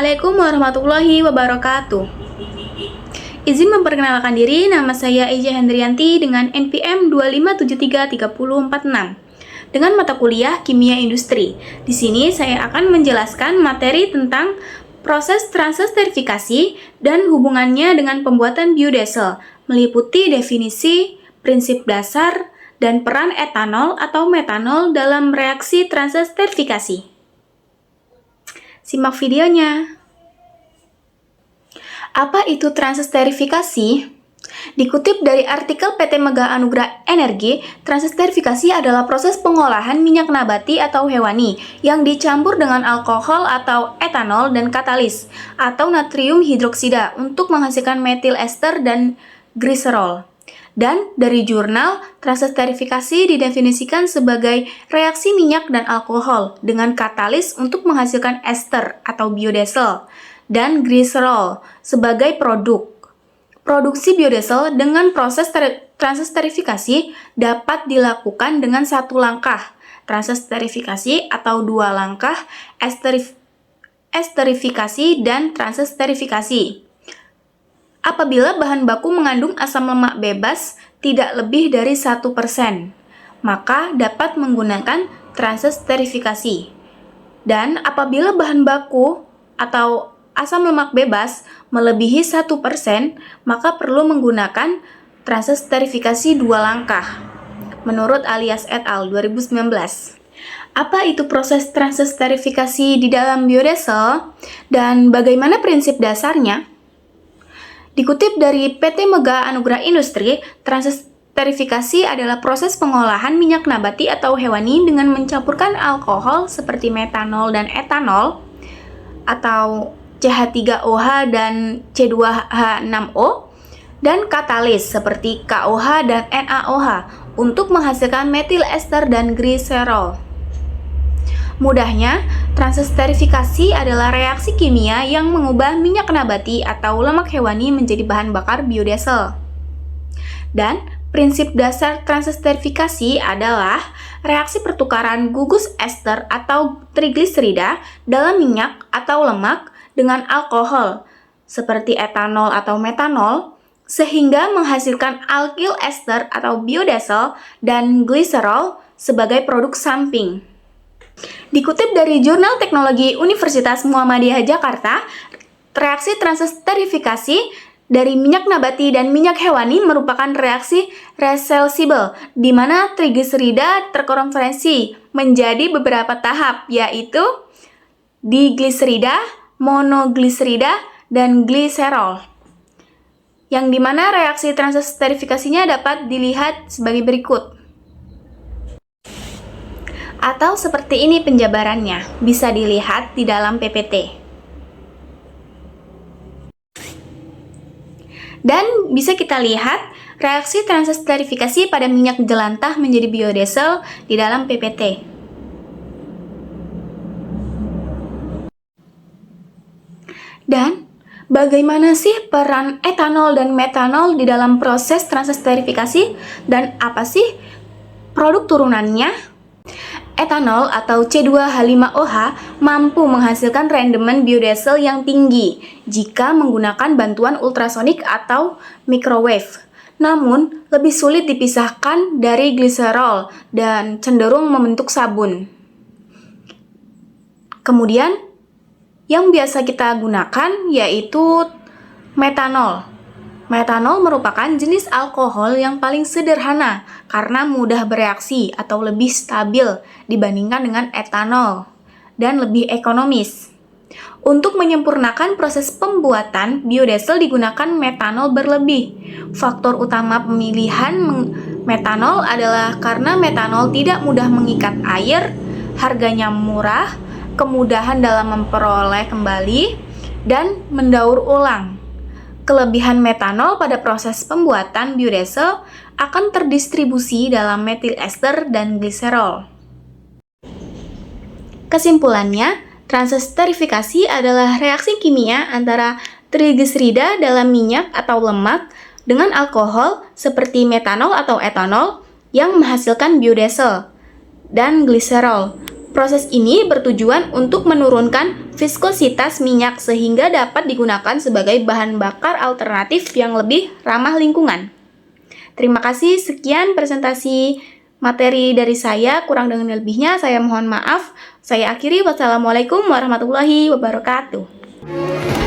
Assalamualaikum warahmatullahi wabarakatuh. Izin memperkenalkan diri, nama saya Eja Hendrianti dengan NPM 257334046 dengan mata kuliah Kimia Industri. Di sini saya akan menjelaskan materi tentang proses transesterifikasi dan hubungannya dengan pembuatan biodiesel, meliputi definisi, prinsip dasar, dan peran etanol atau metanol dalam reaksi transesterifikasi. Simak videonya. Apa itu transesterifikasi? Dikutip dari artikel PT Mega Anugrah Energi, transesterifikasi adalah proses pengolahan minyak nabati atau hewani yang dicampur dengan alkohol atau etanol dan katalis atau natrium hidroksida untuk menghasilkan metil ester dan gliserol. Dan dari jurnal, transesterifikasi didefinisikan sebagai reaksi minyak dan alkohol dengan katalis untuk menghasilkan ester atau biodiesel dan gliserol sebagai produk. Produksi biodiesel dengan proses transesterifikasi dapat dilakukan dengan satu langkah transesterifikasi atau dua langkah esterifikasi dan transesterifikasi. Apabila bahan baku mengandung asam lemak bebas tidak lebih dari 1%, maka dapat menggunakan transesterifikasi. Dan apabila bahan baku atau asam lemak bebas melebihi 1%, maka perlu menggunakan transesterifikasi dua langkah. Menurut Alias et al. 2019. Apa itu proses transesterifikasi di dalam biodiesel dan bagaimana prinsip dasarnya? Dikutip dari PT Mega Anugrah Industri, transesterifikasi adalah proses pengolahan minyak nabati atau hewani dengan mencampurkan alkohol seperti metanol dan etanol atau CH3OH dan C2H6O dan katalis seperti KOH dan NaOH untuk menghasilkan metil ester dan gliserol. Mudahnya, transesterifikasi adalah reaksi kimia yang mengubah minyak nabati atau lemak hewani menjadi bahan bakar biodiesel. Dan prinsip dasar transesterifikasi adalah reaksi pertukaran gugus ester atau trigliserida dalam minyak atau lemak dengan alkohol seperti etanol atau metanol sehingga menghasilkan alkyl ester atau biodiesel dan gliserol sebagai produk samping. Dikutip dari Jurnal Teknologi Universitas Muhammadiyah Jakarta, reaksi transesterifikasi dari minyak nabati dan minyak hewani merupakan reaksi reversibel, di mana trigliserida terkonversi menjadi beberapa tahap, yaitu digliserida, monogliserida, dan gliserol. Yang dimana reaksi transesterifikasinya dapat dilihat sebagai berikut. Atau seperti ini penjabarannya, bisa dilihat di dalam PPT. Dan bisa kita lihat reaksi transesterifikasi pada minyak jelantah menjadi biodiesel di dalam PPT. Dan bagaimana sih peran etanol dan metanol di dalam proses transesterifikasi dan apa sih produk turunannya? Etanol atau C2H5OH mampu menghasilkan rendemen biodiesel yang tinggi jika menggunakan bantuan ultrasonik atau microwave. Namun, lebih sulit dipisahkan dari gliserol dan cenderung membentuk sabun. Kemudian, yang biasa kita gunakan yaitu metanol. Metanol merupakan jenis alkohol yang paling sederhana karena mudah bereaksi atau lebih stabil dibandingkan dengan etanol dan lebih ekonomis. Untuk menyempurnakan proses pembuatan, biodiesel digunakan metanol berlebih. Faktor utama pemilihan metanol adalah karena metanol tidak mudah mengikat air, harganya murah, kemudahan dalam memperoleh kembali, dan mendaur ulang. Kelebihan metanol pada proses pembuatan biodiesel akan terdistribusi dalam metil ester dan gliserol. Kesimpulannya, transesterifikasi adalah reaksi kimia antara trigliserida dalam minyak atau lemak dengan alkohol seperti metanol atau etanol yang menghasilkan biodiesel dan gliserol. Proses ini bertujuan untuk menurunkan viskositas minyak sehingga dapat digunakan sebagai bahan bakar alternatif yang lebih ramah lingkungan. Terima kasih, sekian presentasi materi dari saya, kurang dan lebihnya saya mohon maaf. Saya akhiri, wassalamualaikum warahmatullahi wabarakatuh.